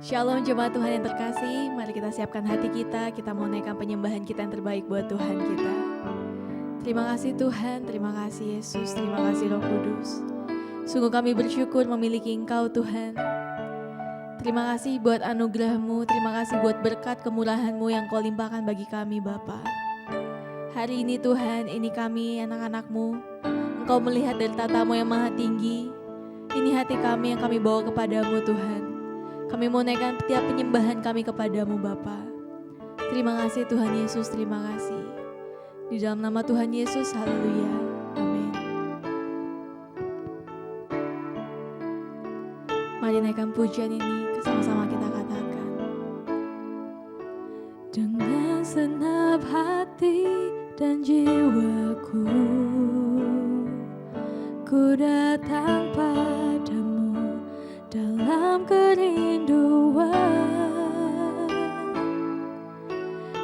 Shalom jemaat Tuhan yang terkasih, mari kita siapkan hati kita mau naikkan penyembahan kita yang terbaik buat Tuhan kita. Terima kasih Tuhan, terima kasih Yesus, terima kasih Roh Kudus. Sungguh kami bersyukur memiliki Engkau Tuhan. Terima kasih buat anugerah-Mu, terima kasih buat berkat kemurahan-Mu yang Kau limpahkan bagi kami Bapa. Hari ini Tuhan, ini kami anak-anak-Mu, Engkau melihat dari tata-Mu yang maha tinggi. Ini hati kami yang kami bawa kepadamu Tuhan. Kami mau naikkan setiap penyembahan kami kepadamu Bapa. Terima kasih Tuhan Yesus, terima kasih. Di dalam nama Tuhan Yesus, haleluya, amin. Mari naikkan pujian ini, sama-sama kita katakan. Dengan senap hati dan jiwaku, ku datang padamu dalam kerinduan,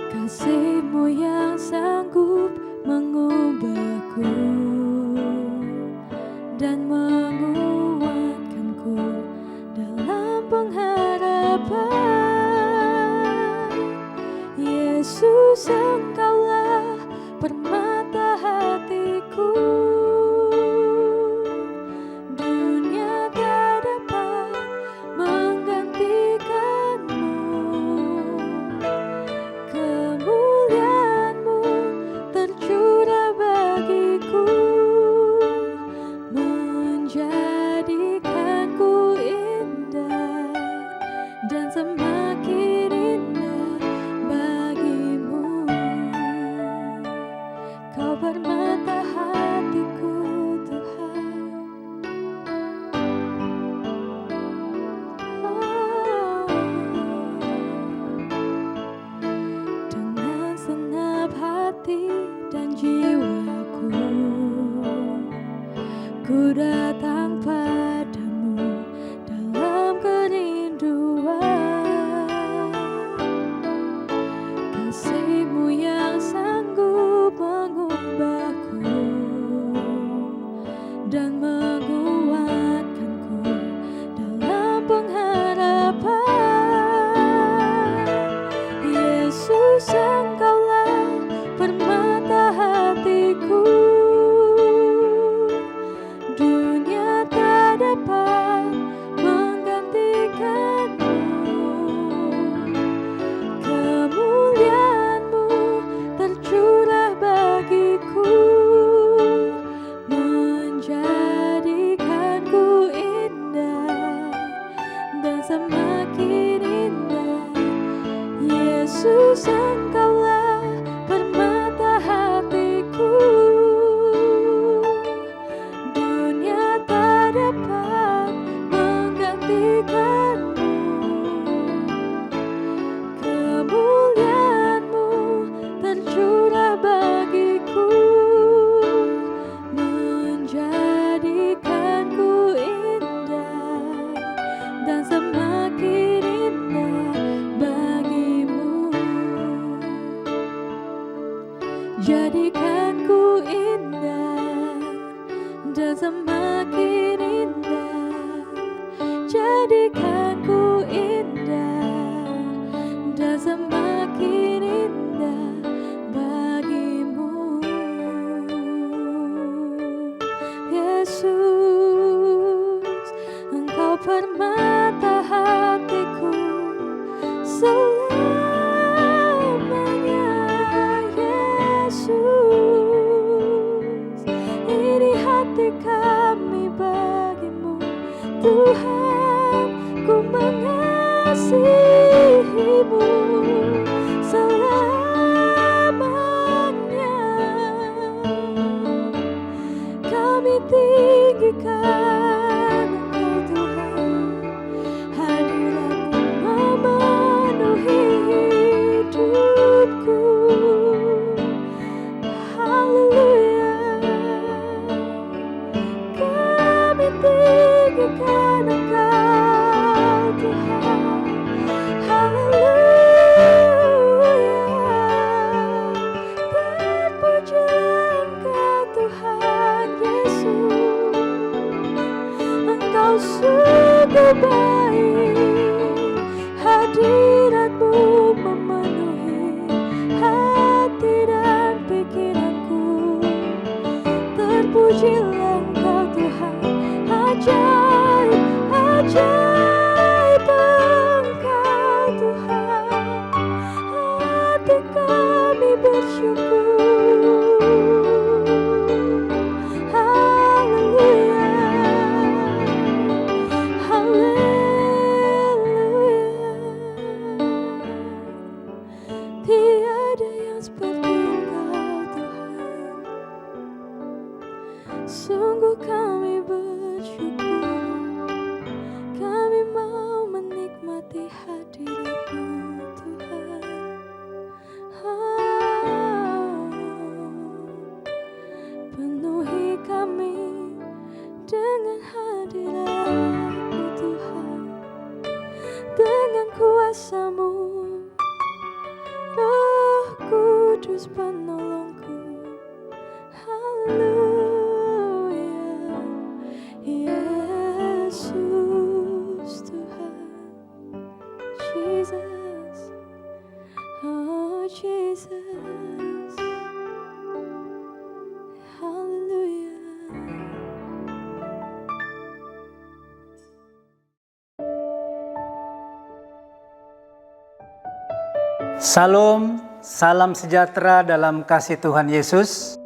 kasih-Mu yang sanggup mengubahku dan menguatkanku dalam pengharapan. Yesus, Engkaulah permata hatiku. Ku datang padamu dalam kerinduan, kasih-Mu yang sanggup mengubahku dan menguatkanku dalam pengharapan. Yesus, Engkaulah permata hatiku. Dunia tak dapat menggantikan-Mu. Kemuliaan-Mu tercurah bagiku, menjadikanku indah dan semakin indah. Yesus, Engkaulah permata hatiku. Dapat menggantikan-Mu. Kemuliaan-Mu tercurah bagiku, menjadikanku indah dan semakin indah bagi-Mu. Jadikanku indah dan semakin indah, jadikanku indah dan semakin indah bagi-Mu. Yesus, Engkau permata hatiku selamanya. Yesus, Tiada yang seperti Engkau Tuhan. Sungguh kami bersyukur, kami mau menikmati hadirat-Mu Tuhan. Penuhi kami dengan hadirat-Mu Tuhan, dengan kuasa-Mu, Roh Kudus penolongku. Haleluya, Yesus Tuhan. Jesus, oh Jesus, haleluya. Salam, salam sejahtera dalam kasih Tuhan Yesus.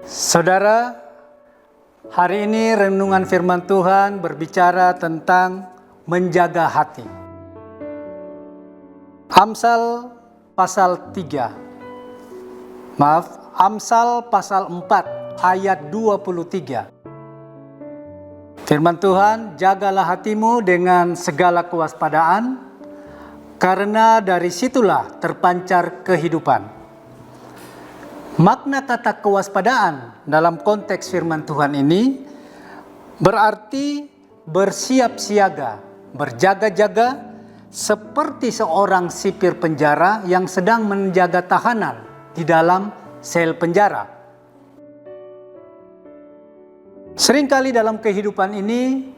Saudara, hari ini renungan firman Tuhan berbicara tentang menjaga hati. Amsal pasal 4 ayat 23. Firman Tuhan, jagalah hatimu dengan segala kewaspadaan, karena dari situlah terpancar kehidupan. Makna kata kewaspadaan dalam konteks firman Tuhan ini berarti bersiap siaga, berjaga-jaga seperti seorang sipir penjara yang sedang menjaga tahanan di dalam sel penjara. Seringkali dalam kehidupan ini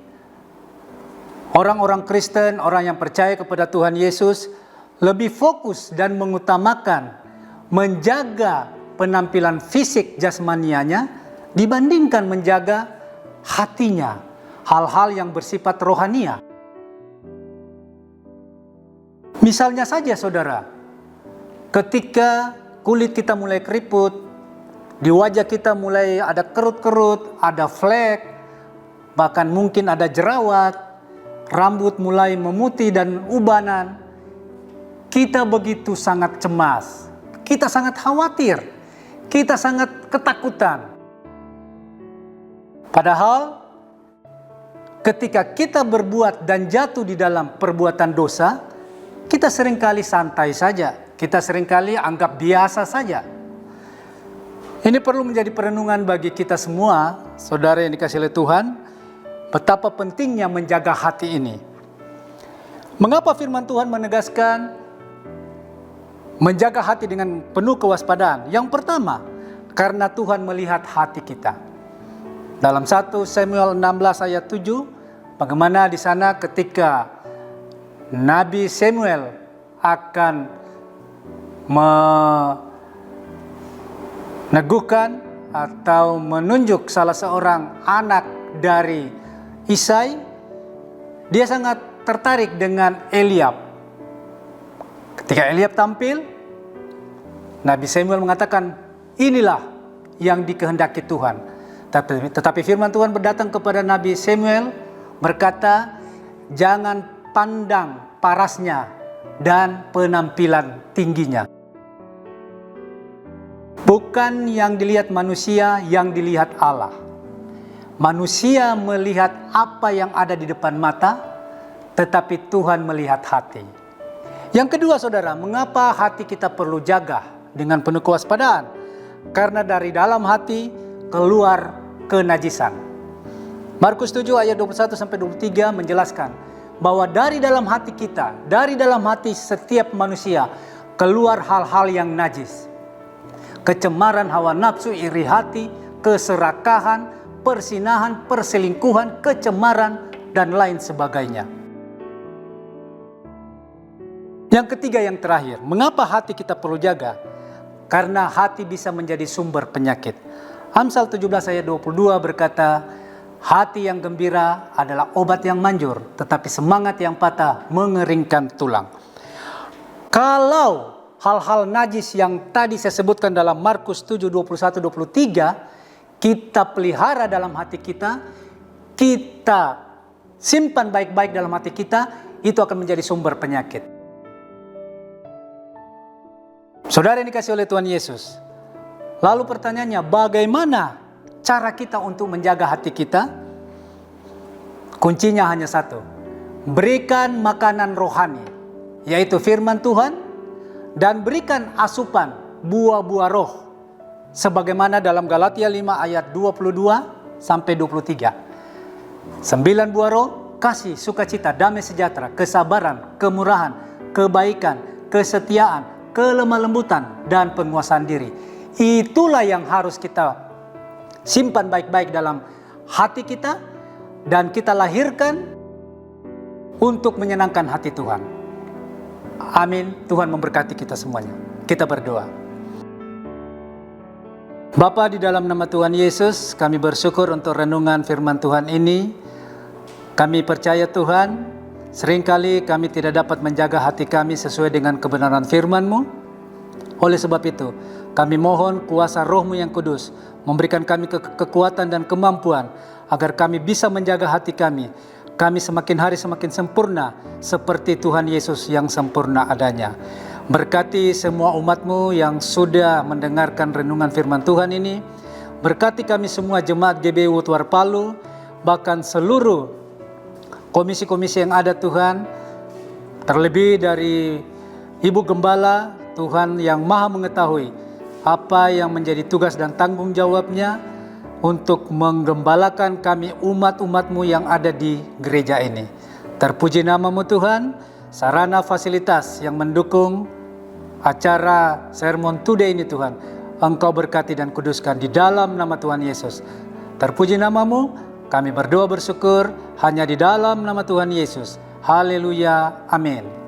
orang-orang Kristen, orang yang percaya kepada Tuhan Yesus lebih fokus dan mengutamakan menjaga penampilan fisik jasmanianya dibandingkan menjaga hatinya, hal-hal yang bersifat rohania. Misalnya saja saudara, ketika kulit kita mulai keriput, di wajah kita mulai ada kerut-kerut, ada flek, bahkan mungkin ada jerawat, rambut mulai memutih dan ubanan, kita begitu sangat cemas, kita sangat khawatir, kita sangat ketakutan. Padahal ketika kita berbuat dan jatuh di dalam perbuatan dosa, kita seringkali santai saja, kita seringkali anggap biasa saja. Ini perlu menjadi perenungan bagi kita semua, saudara yang dikasihi oleh Tuhan, betapa pentingnya menjaga hati ini. Mengapa firman Tuhan menegaskan menjaga hati dengan penuh kewaspadaan? Yang pertama, karena Tuhan melihat hati kita. Dalam 1 Samuel 16 ayat 7, bagaimana di sana ketika Nabi Samuel akan meneguhkan atau menunjuk salah seorang anak dari Isai, dia sangat tertarik dengan Eliab. Ketika Eliab tampil, Nabi Samuel mengatakan, inilah yang dikehendaki Tuhan. Tetapi firman Tuhan berdatang kepada Nabi Samuel berkata, jangan pandang parasnya dan penampilan tingginya. Bukan yang dilihat manusia, yang dilihat Allah. Manusia melihat apa yang ada di depan mata, tetapi Tuhan melihat hati. Yang kedua saudara, mengapa hati kita perlu jaga dengan penuh kewaspadaan? Karena dari dalam hati keluar kenajisan. Markus 7 ayat 21-23 menjelaskan bahwa dari dalam hati kita, dari dalam hati setiap manusia keluar hal-hal yang najis. Kecemaran hawa nafsu, iri hati, keserakahan, persinahan, perselingkuhan, kecemaran, dan lain sebagainya. Yang ketiga, yang terakhir, mengapa hati kita perlu jaga? Karena hati bisa menjadi sumber penyakit. Amsal 17 ayat 22 berkata, hati yang gembira adalah obat yang manjur, tetapi semangat yang patah mengeringkan tulang. Kalau hal-hal najis yang tadi saya sebutkan dalam Markus 7, 21-23, kita pelihara dalam hati kita simpan baik-baik dalam hati kita, itu akan menjadi sumber penyakit. Saudara yang dikasihi oleh Tuhan Yesus, lalu pertanyaannya, bagaimana cara kita untuk menjaga hati kita? Kuncinya hanya satu, berikan makanan rohani, yaitu firman Tuhan, dan berikan asupan buah-buah roh, sebagaimana dalam Galatia 5 ayat 22 sampai 23. 9 buah roh, kasih, sukacita, damai sejahtera, kesabaran, kemurahan, kebaikan, kesetiaan, kelemah lembutan, dan penguasaan diri. Itulah yang harus kita simpan baik-baik dalam hati kita dan kita lahirkan untuk menyenangkan hati Tuhan. Amin. Tuhan memberkati kita semuanya. Kita berdoa. Bapa, di dalam nama Tuhan Yesus, kami bersyukur untuk renungan firman Tuhan ini. Kami percaya Tuhan, seringkali kami tidak dapat menjaga hati kami sesuai dengan kebenaran firman-Mu. Oleh sebab itu, kami mohon kuasa Roh-Mu yang kudus memberikan kami kekuatan dan kemampuan agar kami bisa menjaga hati kami. Kami semakin hari semakin sempurna seperti Tuhan Yesus yang sempurna adanya. Berkati semua umat-Mu yang sudah mendengarkan renungan firman Tuhan ini. Berkati kami semua jemaat GBU Tuar Palu, bahkan seluruh komisi-komisi yang ada Tuhan. Terlebih dari Ibu Gembala, Tuhan yang maha mengetahui apa yang menjadi tugas dan tanggung jawabnya untuk menggembalakan kami umat-umat-Mu yang ada di gereja ini. Terpuji nama-Mu Tuhan, sarana fasilitas yang mendukung acara Sermon Today ini Tuhan, Engkau berkati dan kuduskan di dalam nama Tuhan Yesus. Terpuji nama-Mu, kami berdoa bersyukur hanya di dalam nama Tuhan Yesus. Haleluya, amin.